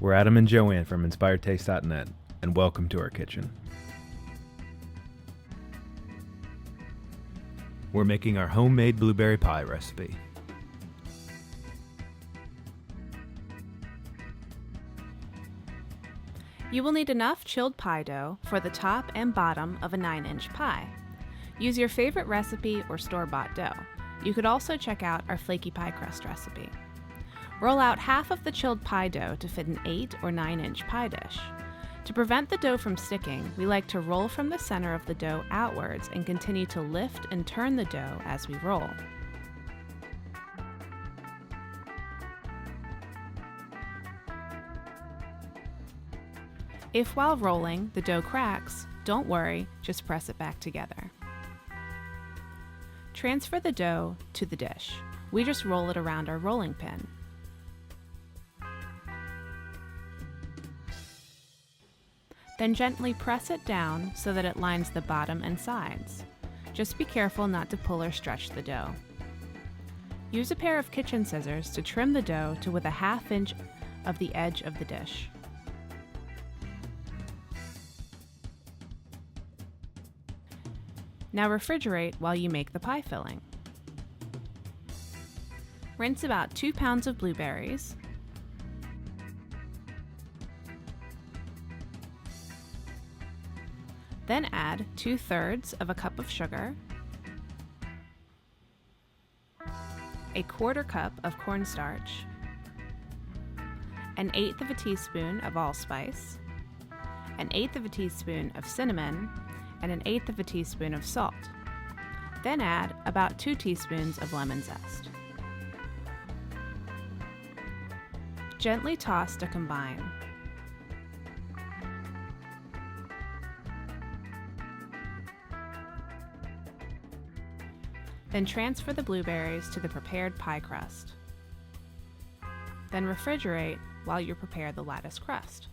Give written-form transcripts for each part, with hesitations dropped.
We're Adam and Joanne from InspiredTaste.net, and welcome to our kitchen. We're making our homemade blueberry pie recipe. You will need enough chilled pie dough for the top and bottom of a 9-inch pie. Use your favorite recipe or store-bought dough. You could also check out our flaky pie crust recipe. Roll out half of the chilled pie dough to fit an 8 or 9-inch pie dish. To prevent the dough from sticking, we like to roll from the center of the dough outwards and continue to lift and turn the dough as we roll. If while rolling the dough cracks, don't worry, just press it back together. Transfer the dough to the dish. We just roll it around our rolling pin. Then gently press it down so that it lines the bottom and sides. Just be careful not to pull or stretch the dough. Use a pair of kitchen scissors to trim the dough to within a ½ inch of the edge of the dish. Now refrigerate while you make the pie filling. Rinse about 2 pounds of blueberries, then add 2/3 of a cup of sugar, 1/4 cup of cornstarch, 1/8 of a teaspoon of allspice, 1/8 of a teaspoon of cinnamon, and 1/8 of a teaspoon of salt. Then add about 2 teaspoons of lemon zest. Gently toss to combine. Then transfer the blueberries to the prepared pie crust. Then refrigerate while you prepare the lattice crust.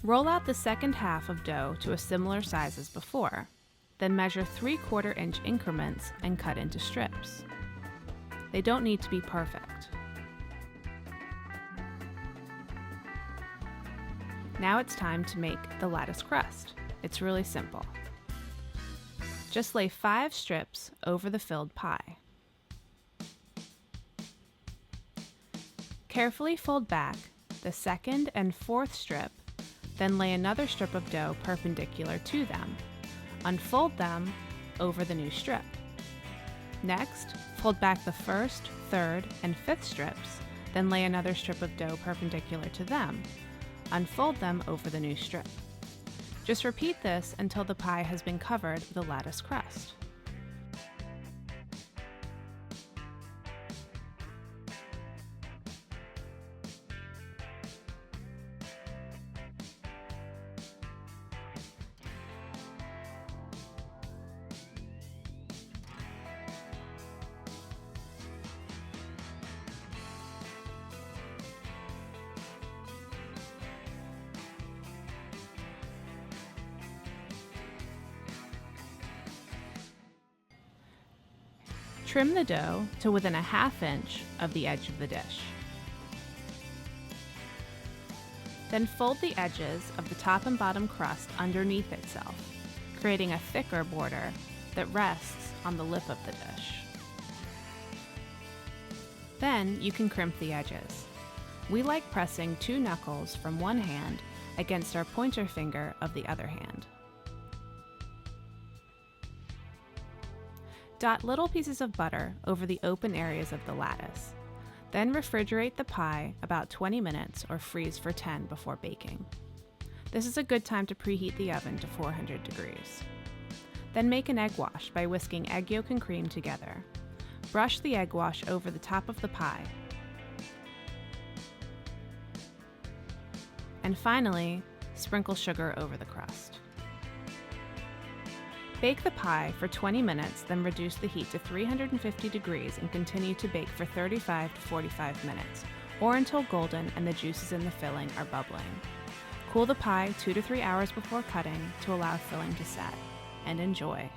Roll out the second half of dough to a similar size as before. Then measure 3/4 inch increments and cut into strips. They don't need to be perfect. Now it's time to make the lattice crust. It's really simple. Just lay 5 strips over the filled pie. Carefully fold back the second and 4th strip, then lay another strip of dough perpendicular to them. Unfold them over the new strip. Next, fold back the 1st, 3rd, and 5th strips, then lay another strip of dough perpendicular to them. Unfold them over the new strip. Just repeat this until the pie has been covered with a lattice crust. Trim the dough to within a ½ inch of the edge of the dish. Then fold the edges of the top and bottom crust underneath itself, creating a thicker border that rests on the lip of the dish. Then you can crimp the edges. We like pressing 2 knuckles from one hand against our pointer finger of the other hand. Dot little pieces of butter over the open areas of the lattice. Then refrigerate the pie about 20 minutes or freeze for 10 before baking. This is a good time to preheat the oven to 400 degrees. Then make an egg wash by whisking egg yolk and cream together. Brush the egg wash over the top of the pie. And finally, sprinkle sugar over the crust. Bake the pie for 20 minutes, then reduce the heat to 350 degrees and continue to bake for 35 to 45 minutes, or until golden and the juices in the filling are bubbling. Cool the pie 2 to 3 hours before cutting to allow filling to set, and enjoy.